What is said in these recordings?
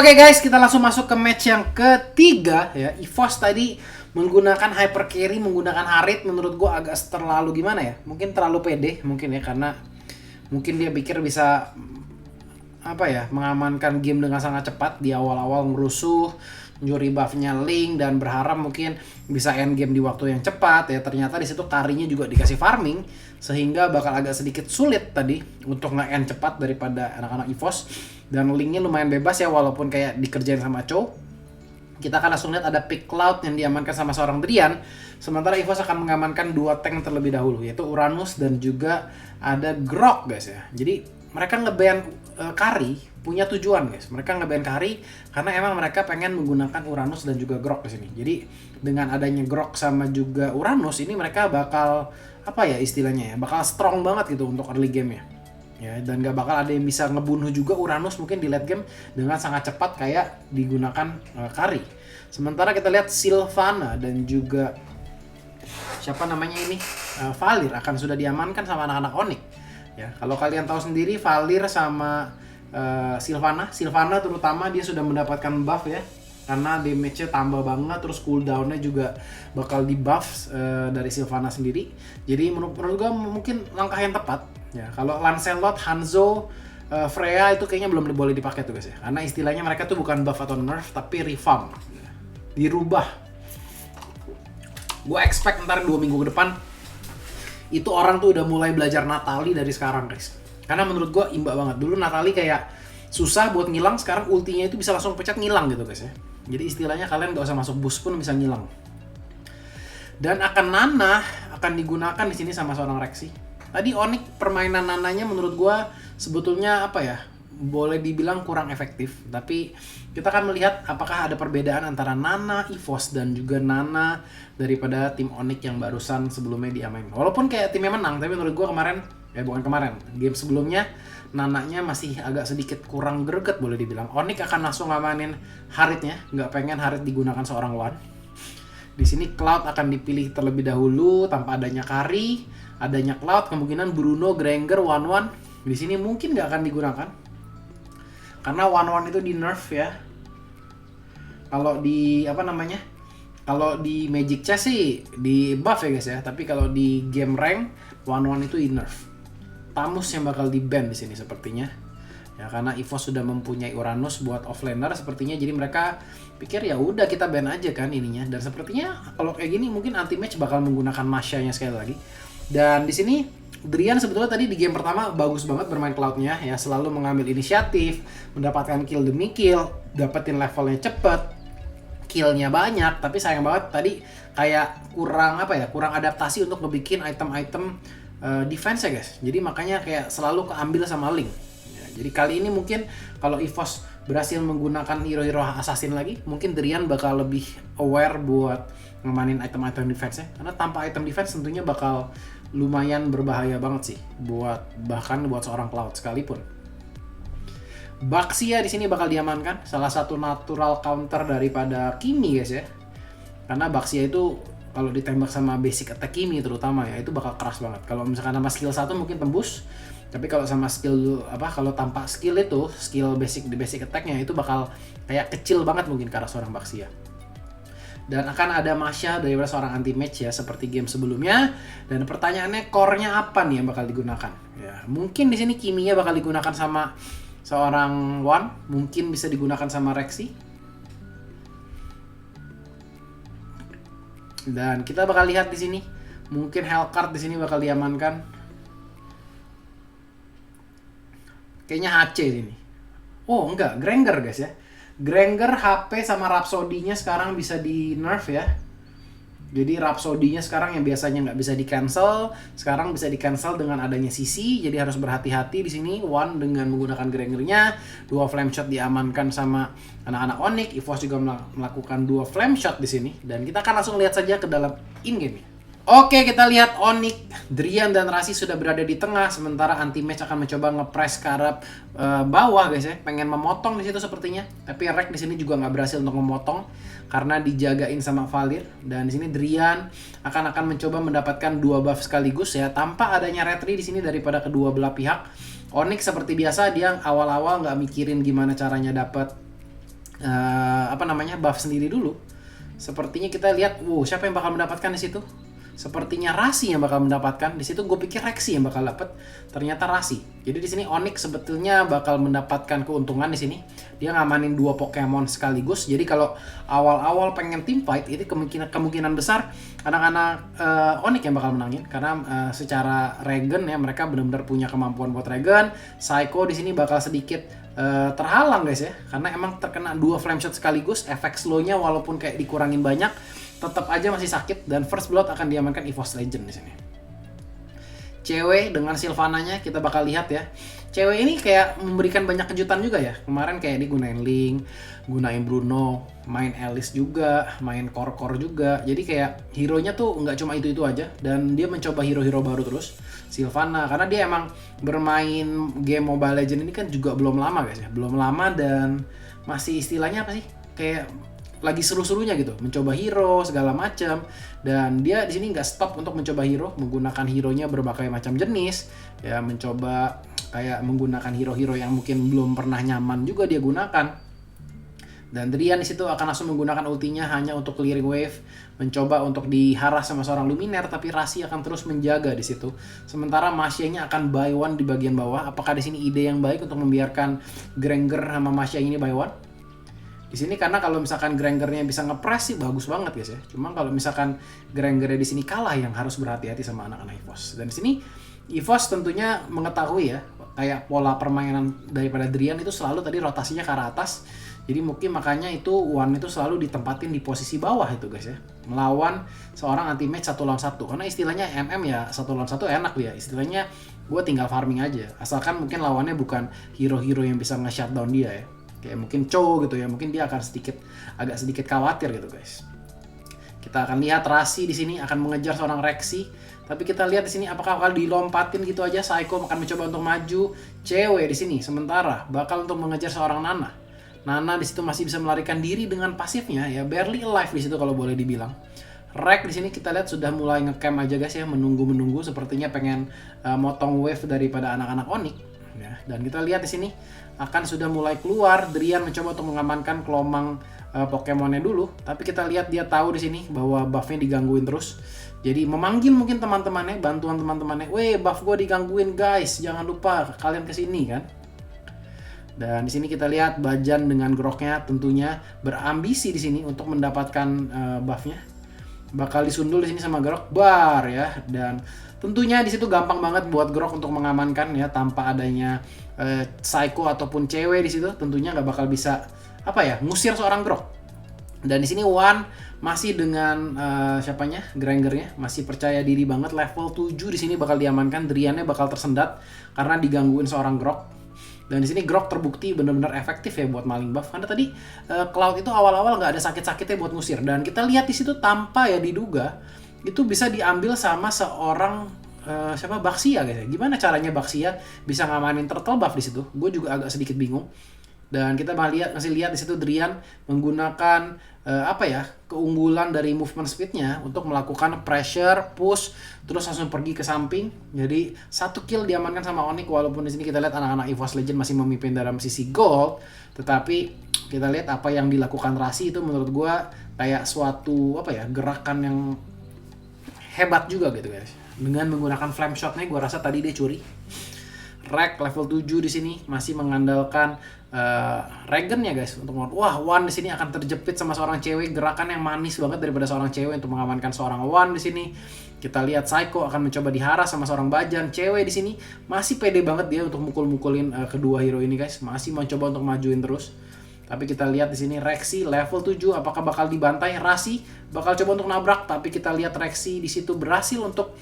Oke guys, kita langsung masuk ke match yang ketiga ya. EVOS tadi menggunakan hyper carry, menggunakan Harit, menurut gua agak terlalu gimana ya? Mungkin terlalu pede mungkin ya, karena mungkin dia pikir bisa apa ya, mengamankan game dengan sangat cepat di awal-awal, ngerusuh, nyuri buffnya Link dan berharap mungkin bisa end game di waktu yang cepat ya. Ternyata di situ carry-nya juga dikasih farming sehingga bakal agak sedikit sulit tadi untuk nge-end cepat daripada anak-anak EVOS. Dan Link-nya lumayan bebas ya, walaupun kayak dikerjain sama Cho. Kita akan langsung lihat ada pick Cloud yang diamankan sama seorang Drian. Sementara EVOS akan mengamankan dua tank terlebih dahulu, yaitu Uranus dan juga ada Grok guys ya. Jadi mereka nge-ban carry punya tujuan guys. Mereka nge-ban carry karena emang mereka pengen menggunakan Uranus dan juga Grok di sini. Jadi dengan adanya Grok sama juga Uranus ini, mereka bakal apa ya istilahnya ya, bakal strong banget gitu untuk early game ya. Ya, dan gak bakal ada yang bisa ngebunuh juga Uranus mungkin di late game dengan sangat cepat kayak digunakan carry. Sementara kita lihat Sylvana dan juga siapa namanya ini, Valir akan sudah diamankan sama anak-anak Onyx. Ya, kalau kalian tahu sendiri Valir sama Sylvana terutama dia sudah mendapatkan buff ya, karena damage-nya tambah banget, terus cooldown-nya juga bakal di buff dari Sylvana sendiri. Jadi menurut gue mungkin langkah yang tepat. Ya, kalau Lancelot, Hanzo, Freya itu kayaknya belum boleh dipakai tuh guys ya. Karena istilahnya mereka tuh bukan buff atau nerf, tapi revamp. Dirubah. Gue expect ntar 2 minggu ke depan itu orang tuh udah mulai belajar Natali dari sekarang guys. Karena menurut gue imba banget. Dulu Natali kayak susah buat ngilang, sekarang ultinya itu bisa langsung pecat ngilang gitu guys ya. Jadi istilahnya kalian gak usah masuk boost pun bisa ngilang. Dan Nana akan digunakan di sini sama seorang Rexy. Tadi Onyx permainan Nananya menurut gua sebetulnya apa ya, boleh dibilang kurang efektif. Tapi kita akan melihat apakah ada perbedaan antara Nana EVOS dan juga Nana daripada tim Onyx yang barusan sebelumnya diamain. Walaupun kayak timnya menang, tapi menurut gua kemarin, game sebelumnya Nananya masih agak sedikit kurang greget boleh dibilang. Onyx akan langsung ngamanin Haritnya, nggak pengen Harit digunakan seorang Wan. Di sini Cloud akan dipilih terlebih dahulu tanpa adanya carry. Adanya Cloud, kemungkinan Bruno, Granger, One di sini mungkin nggak akan digunakan karena One itu di nerf ya. Kalau di kalau di Magic Chess sih di buff ya guys ya, tapi kalau di game rank One itu di nerf. Tamus yang bakal di ban di sini sepertinya ya, karena EVOS sudah mempunyai Uranus buat offlaner sepertinya, jadi mereka pikir ya udah kita ban aja kan ininya. Dan sepertinya kalau kayak gini mungkin anti match bakal menggunakan Masha-nya sekali lagi. Dan di sini Drian sebetulnya tadi di game pertama bagus banget bermain Cloud-nya ya, selalu mengambil inisiatif, mendapatkan kill demi kill, dapetin levelnya cepet, kill-nya banyak. Tapi sayang banget tadi kayak kurang adaptasi untuk ngebikin item-item defense ya guys. Jadi makanya kayak selalu keambil sama Link. Ya, jadi kali ini mungkin kalau EVOS berhasil menggunakan hero-hero assassin lagi, mungkin Drian bakal lebih aware buat ngemanin item-item defense-nya. Karena tanpa item defense tentunya bakal lumayan berbahaya banget sih bahkan buat seorang Cloud sekalipun. Baxia di sini bakal diamankan, salah satu natural counter daripada Kimi guys ya. Karena Baxia itu kalau ditembak sama basic attack Kimi terutama ya, itu bakal keras banget. Kalau misalkan sama skill 1 mungkin tembus, tapi kalau sama skill kalau tanpa skill itu, skill basic attack-nya itu bakal kayak kecil banget mungkin ke arah seorang Baxia. Dan akan ada Masha dari seorang anti match ya, seperti game sebelumnya. Dan pertanyaannya core-nya apa nih yang bakal digunakan? Ya, mungkin di sini Kimi-nya bakal digunakan sama seorang Wan, mungkin bisa digunakan sama Rexy. Dan kita bakal lihat di sini, mungkin Hellcard di sini bakal diamankan. Kayaknya HC ini. Oh enggak, Granger guys ya. Granger, HP sama Rhapsody-nya sekarang bisa di nerf ya. Jadi Rhapsody-nya sekarang yang biasanya nggak bisa di cancel, sekarang bisa di cancel dengan adanya CC. Jadi harus berhati-hati di sini. One dengan menggunakan Granger-nya, 2 flame shot diamankan sama anak-anak Onyx. EVOS juga melakukan 2 flame shot di sini. Dan kita akan langsung lihat saja ke dalam in-game-nya. Oke, kita lihat Onyx, Drian dan Rasi sudah berada di tengah, sementara anti match akan mencoba nge-press ke arah bawah guys ya, pengen memotong di situ sepertinya. Tapi Rek di sini juga nggak berhasil untuk memotong karena dijagain sama Valir. Dan di sini Drian akan mencoba mendapatkan 2 buff sekaligus ya, tanpa adanya retry di sini daripada kedua belah pihak. Onyx seperti biasa dia awal-awal nggak mikirin gimana caranya dapat buff sendiri dulu. Sepertinya kita lihat, siapa yang bakal mendapatkan di situ? Sepertinya Rasi yang bakal mendapatkan. Di situ gue pikir Rexy yang bakal dapat, ternyata Rasi. Jadi di sini Onyx sebetulnya bakal mendapatkan keuntungan di sini. Dia ngamanin 2 Pokemon sekaligus. Jadi kalau awal-awal pengen team fight, itu kemungkinan besar anak-anak Onyx yang bakal menangin, karena secara regen ya mereka benar-benar punya kemampuan buat regen. Psycho di sini bakal sedikit terhalang guys ya, karena emang terkena 2 flame shot sekaligus. Efek slow-nya walaupun kayak dikurangin banyak, tetap aja masih sakit, dan first blood akan diamankan EVOS Legend di sini. Cewek dengan Sylvananya kita bakal lihat ya. Cewek ini kayak memberikan banyak kejutan juga ya. Kemarin kayak digunain Link, gunain Bruno, main Alice juga, main Core juga. Jadi kayak hero-nya tuh nggak cuma itu-itu aja, dan dia mencoba hero-hero baru terus. Sylvana, karena dia emang bermain game Mobile Legends ini kan juga belum lama guys ya. Belum lama dan masih istilahnya apa sih? Kayak lagi seru-serunya gitu, mencoba hero segala macam. Dan dia di sini nggak stop untuk mencoba hero, menggunakan hero-nya berbagai macam jenis ya, mencoba kayak menggunakan hero-hero yang mungkin belum pernah nyaman juga dia gunakan. Dan Drian di situ akan langsung menggunakan ultinya hanya untuk clearing wave, mencoba untuk diharas sama seorang Luminaire, tapi Rasi akan terus menjaga di situ. Sementara Masya-nya akan buy one di bagian bawah. Apakah di sini ide yang baik untuk membiarkan Granger sama Masya ini buy one? Di sini karena kalau misalkan Grangernya bisa ngepres sih bagus banget guys ya. Cuma kalau misalkan Grangernya di sini kalah, yang harus berhati-hati sama anak-anak EVOS. Dan di sini EVOS tentunya mengetahui ya, kayak pola permainan daripada Drian itu selalu tadi rotasinya ke arah atas. Jadi mungkin makanya itu One itu selalu ditempatin di posisi bawah itu guys ya, melawan seorang anti-match 1 lawan 1. Karena istilahnya MM ya 1 lawan 1 enak ya, istilahnya gue tinggal farming aja, asalkan mungkin lawannya bukan hero-hero yang bisa nge-shutdown dia ya, kayak mungkin Cho gitu ya, mungkin dia akan agak sedikit khawatir gitu guys. Kita akan lihat Rasi di sini akan mengejar seorang Rexy, tapi kita lihat di sini apakah bakal dilompatin gitu aja. Psycho akan mencoba untuk maju. Cewek di sini sementara bakal untuk mengejar seorang Nana. Nana di situ masih bisa melarikan diri dengan pasifnya ya, barely alive di situ kalau boleh dibilang. Rek di sini kita lihat sudah mulai ngecamp aja guys ya, menunggu sepertinya pengen motong wave daripada anak-anak Onyx ya. Dan kita lihat di sini akan sudah mulai keluar. Drian mencoba untuk mengamankan kelomang Pokemonnya dulu, tapi kita lihat dia tahu di sini bahwa buffnya digangguin terus. Jadi memanggil mungkin teman-temannya, bantuan teman-temannya, "Weh, buff gue digangguin guys, jangan lupa kalian kesini kan." Dan di sini kita lihat Bajan dengan Groknya tentunya berambisi di sini untuk mendapatkan buffnya. Bakal disundul di sini sama Grok bar ya, dan tentunya di situ gampang banget buat Grok untuk mengamankan ya, tanpa adanya Psycho ataupun cewek di situ tentunya nggak bakal bisa ngusir seorang Grok. Dan di sini One masih dengan Grangernya masih percaya diri banget, level 7 di sini bakal diamankan. Driannya bakal tersendat karena digangguin seorang Grok. Dan di sini Grok terbukti benar-benar efektif ya buat maling buff, karena tadi Cloud itu awal-awal nggak ada sakit-sakitnya buat ngusir. Dan kita lihat di situ tanpa ya diduga itu bisa diambil sama seorang Baxia guys. Gimana caranya Baxia bisa ngamanin turtle buff di situ? Gue juga agak sedikit bingung. Dan kita masih lihat di situ Drian menggunakan keunggulan dari movement speednya untuk melakukan pressure, push, terus langsung pergi ke samping. Jadi 1 kill diamankan sama Onyx, walaupun di sini kita lihat anak-anak EVOS Legend masih memimpin dalam sisi gold. Tetapi kita lihat apa yang dilakukan Rasi itu menurut gua kayak suatu gerakan yang hebat juga gitu guys. Dengan menggunakan flame shotnya, gua rasa tadi dia curi. Rek level 7 di sini masih mengandalkan regen ya guys untuk One di sini akan terjepit sama seorang cewek, gerakan yang manis banget daripada seorang cewek untuk mengamankan seorang One di sini. Kita lihat Psycho akan mencoba diharas sama seorang Bajan. Cewek di sini masih pede banget dia untuk mukul-mukulin kedua hero ini guys, masih mencoba untuk majuin terus. Tapi kita lihat di sini Rexy level 7 apakah bakal dibantai? Rasi bakal coba untuk nabrak, tapi kita lihat Rexy di situ berhasil untuk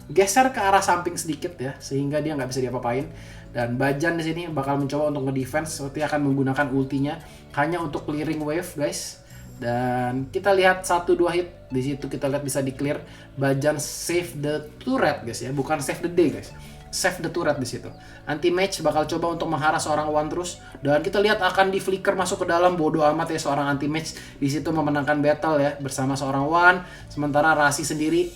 geser ke arah samping sedikit ya, sehingga dia nggak bisa diapa-apain. Dan Bajan di sini bakal mencoba untuk ngedefense, seperti akan menggunakan ultinya hanya untuk clearing wave guys. Dan kita lihat 1-2 hit di situ, kita lihat bisa di clear. Bajan save the turret guys ya, bukan save the day guys, save the turret di situ. Anti match bakal coba untuk mengharas seorang One terus, dan kita lihat akan di flicker masuk ke dalam. Bodoh amat ya, seorang anti match di situ memenangkan battle ya bersama seorang One. Sementara Rasi sendiri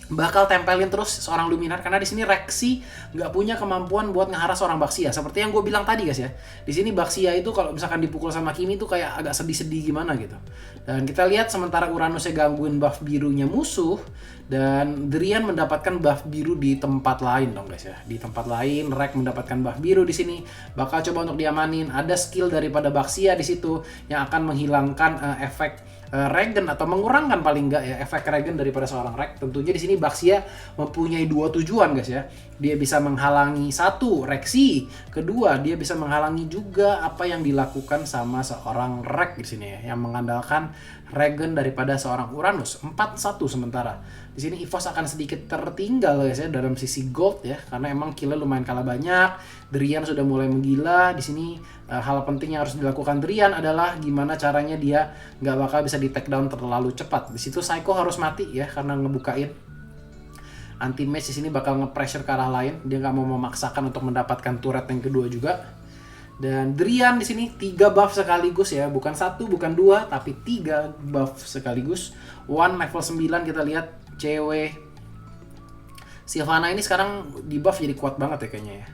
bakal tempelin terus seorang Luminar, karena di sini Rexy nggak punya kemampuan buat ngeharas seorang Baxia. Seperti yang gue bilang tadi guys ya, di sini Baxia itu kalau misalkan dipukul sama Kimi tuh kayak agak sedih-sedih gimana gitu. Dan kita lihat sementara Uranusnya gangguin buff birunya musuh, dan Drian mendapatkan buff biru di tempat lain dong guys ya. Di tempat lain Rek mendapatkan buff biru di sini, bakal coba untuk diamanin. Ada skill daripada Baxia di situ yang akan menghilangkan efek regen atau mengurangkan paling enggak ya efek regen daripada seorang Rek. Tentunya di sini Baxia mempunyai dua tujuan guys ya. Dia bisa menghalangi satu Rexy, kedua dia bisa menghalangi juga apa yang dilakukan sama seorang Rek di sini ya, yang mengandalkan regen daripada seorang Uranus. 4-1 sementara. Di sini EVOS akan sedikit tertinggal guys ya dalam sisi gold ya, karena emang killnya lumayan kalah banyak. Drian sudah mulai menggila. Di sini hal penting yang harus dilakukan Drian adalah gimana caranya dia nggak bakal bisa di take down terlalu cepat. Di situ Psycho harus mati ya karena ngebukain. Anti-match di sini bakal nge-pressure ke arah lain. Dia nggak mau memaksakan untuk mendapatkan turret yang kedua juga. Dan Drian di sini 3 buff sekaligus ya, bukan 1, bukan 2, tapi 3 buff sekaligus. One level 9 kita lihat cewek Sylvana ini sekarang di buff jadi kuat banget ya kayaknya ya.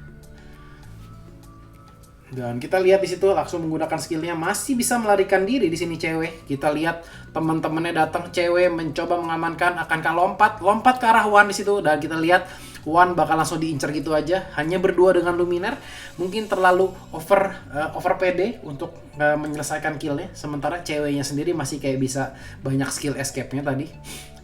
Dan kita lihat di situ langsung menggunakan skillnya masih bisa melarikan diri di sini cewek. Kita lihat teman-temannya datang, cewek mencoba mengamankan, akankah lompat ke arah Wan di situ, dan kita lihat Wan bakal langsung diincar gitu aja, hanya berdua dengan Luminar. Mungkin terlalu over PD untuk menyelesaikan killnya, sementara ceweknya sendiri masih kayak bisa banyak skill escape-nya tadi.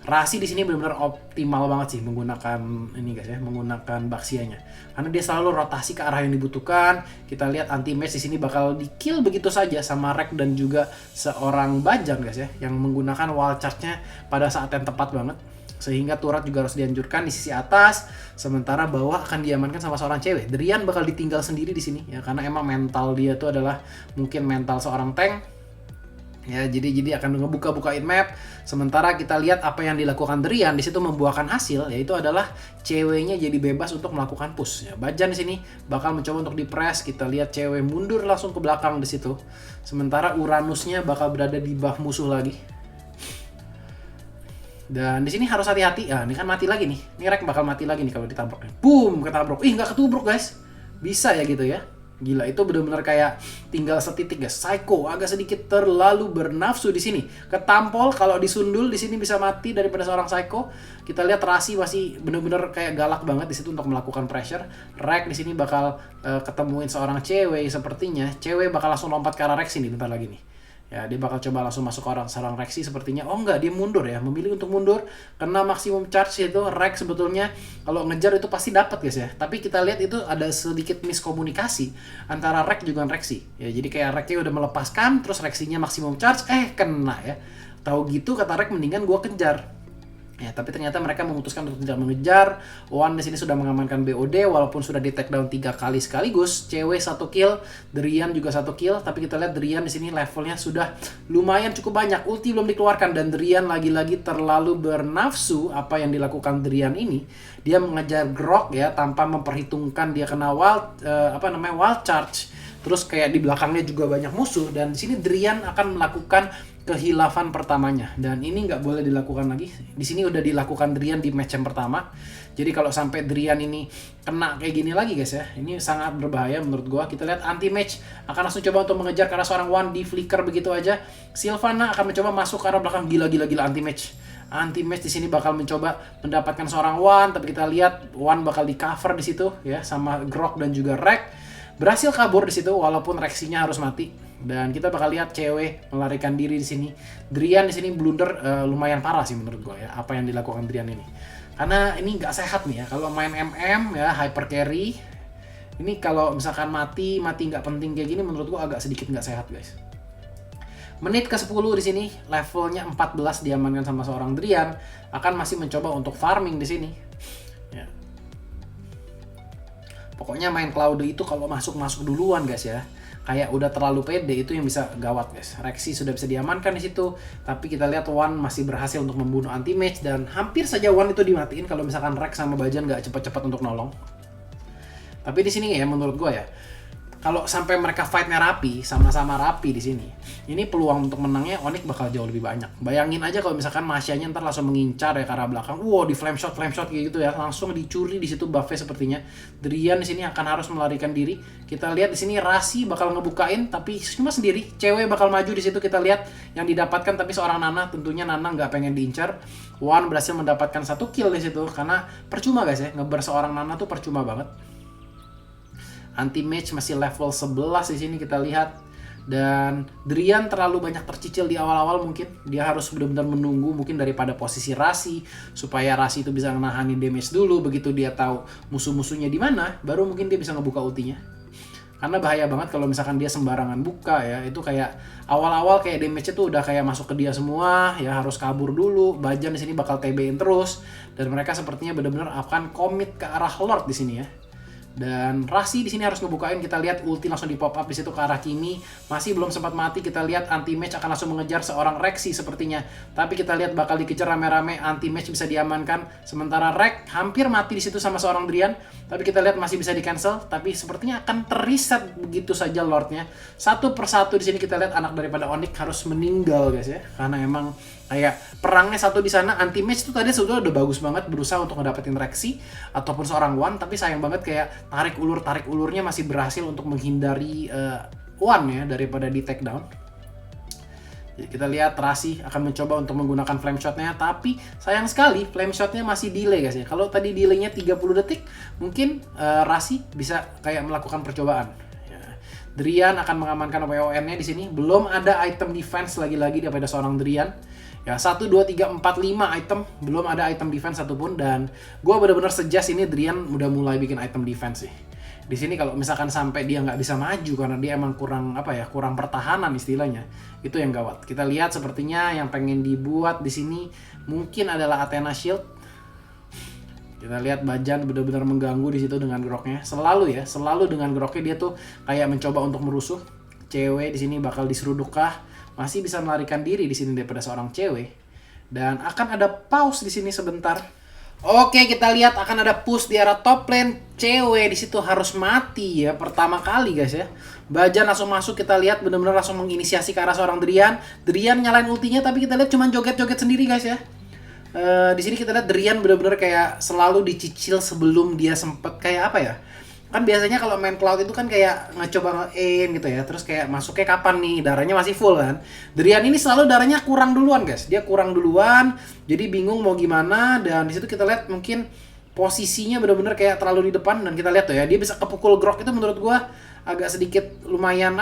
Rasi di sini benar-benar optimal banget sih menggunakan ini guys ya, menggunakan Baxianya. Karena dia selalu rotasi ke arah yang dibutuhkan. Kita lihat anti-match di sini bakal di-kill begitu saja sama Rek dan juga seorang Bajan guys ya, yang menggunakan wall charge-nya pada saat yang tepat banget. Sehingga turret juga harus dihancurkan di sisi atas, sementara bawah akan diamankan sama seorang cewek. Drian bakal ditinggal sendiri di sini ya, karena emang mental dia tuh adalah mungkin mental seorang tank. Ya, jadi akan ngebuka-bukain map. Sementara kita lihat apa yang dilakukan Drian di situ membuahkan hasil, yaitu adalah ceweknya jadi bebas untuk melakukan push. Ya, Bajan di sini bakal mencoba untuk di-press. Kita lihat cewek mundur langsung ke belakang di situ. Sementara Uranusnya bakal berada di buff musuh lagi. Dan di sini harus hati-hati. Ah, ini kan mati lagi nih. Ini Rek bakal mati lagi nih kalau ditabrak. Boom, ketabrak. Ih, nggak ketubruk guys. Bisa ya gitu ya. Gila, itu benar-benar kayak tinggal setitik guys. Psycho agak sedikit terlalu bernafsu di sini. Ketampol, kalau disundul di sini bisa mati daripada seorang Psycho. Kita lihat Rasi masih benar-benar kayak galak banget di situ untuk melakukan pressure. Rek di sini bakal ketemuin seorang cewek sepertinya. Cewek bakal langsung lompat ke arah Rex ini bentar lagi nih. Ya, dia bakal coba langsung masuk ke orang serang Rexy sepertinya. Oh enggak, dia mundur ya, memilih untuk mundur karena maksimum charge itu Rex sebetulnya kalau ngejar itu pasti dapat guys ya. Tapi kita lihat itu ada sedikit miskomunikasi antara Rex juga Rexy. Ya, jadi kayak Rexy udah melepaskan terus Rexy-nya maksimum charge kena ya. Tahu gitu kata Rex, mendingan gua kejar. Ya, tapi ternyata mereka memutuskan untuk tidak mengejar. Wan di sini sudah mengamankan BOD walaupun sudah di take down 3 kali sekaligus. Cewek 1 kill, Drian juga 1 kill, tapi kita lihat Drian di sini levelnya sudah lumayan cukup banyak. Ulti belum dikeluarkan dan Drian lagi-lagi terlalu bernafsu. Apa yang dilakukan Drian ini, dia mengejar Grok ya tanpa memperhitungkan dia kena wild charge. Terus kayak di belakangnya juga banyak musuh, dan di sini Drian akan melakukan kehilafan pertamanya, dan ini nggak boleh dilakukan lagi. Di sini udah dilakukan Drian di match yang pertama. Jadi kalau sampai Drian ini kena kayak gini lagi guys ya, ini sangat berbahaya menurut gua. Kita lihat anti match akan langsung coba untuk mengejar karena seorang Wan di flicker begitu aja. Sylvana akan mencoba masuk ke arah belakang, gila anti match. Anti match di sini bakal mencoba mendapatkan seorang Wan, tapi kita lihat Wan bakal di cover di situ ya sama Grok dan juga Rek. Berhasil kabur di situ walaupun Rexy-nya harus mati. Dan kita bakal lihat cewek melarikan diri di sini. Drian di sini blunder lumayan parah sih menurut gue ya, apa yang dilakukan Drian ini. Karena ini nggak sehat nih ya. Kalau main MM ya hyper carry, ini kalau misalkan mati nggak penting kayak gini, menurut gue agak sedikit nggak sehat guys. Menit ke-10 di sini, levelnya 14 diamankan sama seorang Drian, akan masih mencoba untuk farming di sini. Ya. Pokoknya main Cloud itu kalau masuk duluan guys ya. Kayak udah terlalu pede, itu yang bisa gawat guys. Rexy sudah bisa diamankan di situ, tapi kita lihat Wan masih berhasil untuk membunuh anti-match, dan hampir saja Wan itu dimatiin kalau misalkan Rex sama Bajan nggak cepat-cepat untuk nolong. Tapi di sini ya menurut gue ya, kalau sampai mereka fightnya rapi, sama-sama rapi di sini, ini peluang untuk menangnya Onyx bakal jauh lebih banyak. Bayangin aja kalau misalkan Masya-nya ntar langsung mengincar ya ke arah belakang, wow di flame shot kayak gitu ya, langsung dicuri di situ buffnya sepertinya. Drian di sini akan harus melarikan diri. Kita lihat di sini Rasi bakal ngebukain, tapi cuma sendiri. Cewek bakal maju di situ, kita lihat yang didapatkan, tapi seorang Nana, tentunya Nana nggak pengen diincar. Wan berhasil mendapatkan 1 kill di situ, karena percuma guys ya, ngebar seorang Nana tuh percuma banget. Anti-match masih level 11 di sini kita lihat. Dan Drian terlalu banyak tercicil di awal-awal mungkin. Dia harus benar-benar menunggu mungkin daripada posisi Rasi, supaya Rasi itu bisa menahanin damage dulu. Begitu dia tahu musuh-musuhnya di mana, baru mungkin dia bisa ngebuka ultinya. Karena bahaya banget kalau misalkan dia sembarangan buka ya. Itu kayak awal-awal kayak damage-nya tuh udah kayak masuk ke dia semua, ya harus kabur dulu. Bajan di sini bakal TB-in terus, dan mereka sepertinya benar-benar akan komit ke arah Lord di sini ya. Dan Rasi di sini harus ngebukain. Kita lihat ulti langsung di pop up di situ ke arah Kimi. Masih belum sempat mati. Kita lihat anti-match akan langsung mengejar seorang Rexy sepertinya. Tapi kita lihat bakal dikejar rame-rame. Anti-match bisa diamankan. Sementara Rex hampir mati di situ sama seorang Drian. Tapi kita lihat masih bisa di-cancel. Tapi sepertinya akan terreset begitu saja Lordnya. Satu persatu di sini kita lihat anak daripada Onyx harus meninggal guys ya. Karena emang kayak perangnya satu di sana. Anti-match tuh tadi sudah udah bagus banget berusaha untuk ngedapetin Rexy ataupun seorang Wan, tapi sayang banget kayak tarik ulurnya masih berhasil untuk menghindari Wan ya daripada di take down. Jadi kita lihat Rasi akan mencoba untuk menggunakan flame shotnya, tapi sayang sekali flame shotnya masih delay guys ya. Kalau tadi delaynya 30 detik, mungkin Rasi bisa kayak melakukan percobaan. Drian akan mengamankan WON-nya di sini. Belum ada item defense lagi-lagi daripada seorang Drian. Ya, 1, 2, 3, 4, 5 item. Belum ada item defense satupun. Dan gue benar-benar suggest ini Drian udah mulai bikin item defense sih. Di sini kalau misalkan sampai dia nggak bisa maju karena dia emang kurang kurang pertahanan istilahnya, itu yang gawat. Kita lihat sepertinya yang pengen dibuat di sini mungkin adalah Athena Shield. Kita lihat Bajan benar-benar mengganggu di situ dengan groknya. Selalu dengan groknya dia tuh kayak mencoba untuk merusuh. Cewek di sini bakal diserudukah? Masih bisa melarikan diri di sini daripada seorang cewek. Dan akan ada pause di sini sebentar. Oke, kita lihat akan ada push di arah top lane. Cewek di situ harus mati ya pertama kali guys ya. Bajan langsung masuk, kita lihat benar-benar langsung menginisiasi ke arah seorang Drian. Drian nyalain ultinya, tapi kita lihat cuma joget-joget sendiri guys ya. Di sini kita lihat Drian benar-benar kayak selalu dicicil sebelum dia sempet kayak apa ya? Kan biasanya kalau main Cloud itu kan kayak ngecoba nge-aim gitu ya, terus kayak masuknya kapan nih, darahnya masih full kan. Drian ini selalu darahnya kurang duluan guys, dia kurang duluan, jadi bingung mau gimana. Dan di situ kita lihat mungkin posisinya benar-benar kayak terlalu di depan. Dan kita lihat tuh ya, dia bisa kepukul grok, itu menurut gua agak sedikit lumayan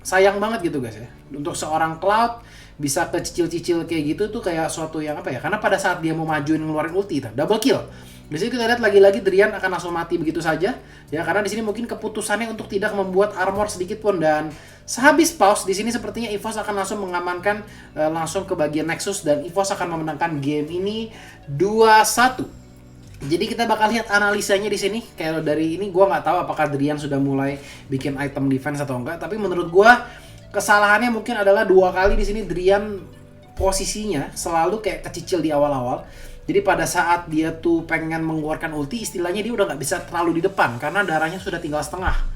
sayang banget gitu guys ya. Untuk seorang Cloud bisa kecicil-cicil kayak gitu tuh kayak suatu yang karena pada saat dia mau majuin ngeluarin ulti, double kill. Di sini kita lihat lagi-lagi Drian akan langsung mati begitu saja ya, karena di sini mungkin keputusannya untuk tidak membuat armor sedikit pun. Dan sehabis pause di sini sepertinya EVOS akan langsung mengamankan langsung ke bagian Nexus, dan EVOS akan memenangkan game ini 2-1. Jadi kita bakal lihat analisanya di sini. Kayak dari ini gua nggak tahu apakah Drian sudah mulai bikin item defense atau enggak, tapi menurut gua kesalahannya mungkin adalah 2 kali di sini Drian posisinya selalu kayak kecicil di awal-awal. Jadi pada saat dia tuh pengen mengeluarkan ulti, istilahnya dia udah nggak bisa terlalu di depan karena darahnya sudah tinggal setengah.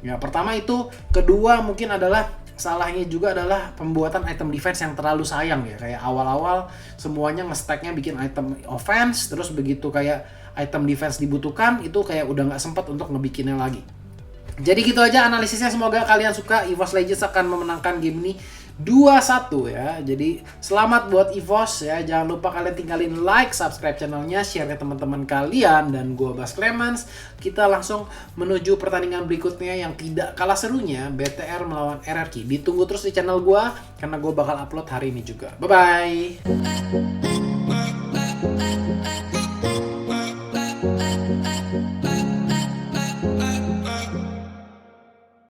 Ya pertama itu, kedua mungkin adalah salahnya juga adalah pembuatan item defense yang terlalu sayang ya. Kayak awal-awal semuanya nge-stacknya bikin item offense, terus begitu kayak item defense dibutuhkan, itu kayak udah nggak sempat untuk ngebikinnya lagi. Jadi gitu aja analisisnya, semoga kalian suka. EVOS Legends akan memenangkan game ini 2-1 ya. Jadi selamat buat EVOS ya. Jangan lupa kalian tinggalin like, subscribe channelnya, share ke teman-teman kalian. Dan gua Bas Clemens. Kita langsung menuju pertandingan berikutnya yang tidak kalah serunya, BTR melawan RRQ. Ditunggu terus di channel gua karena gua bakal upload hari ini juga. Bye bye.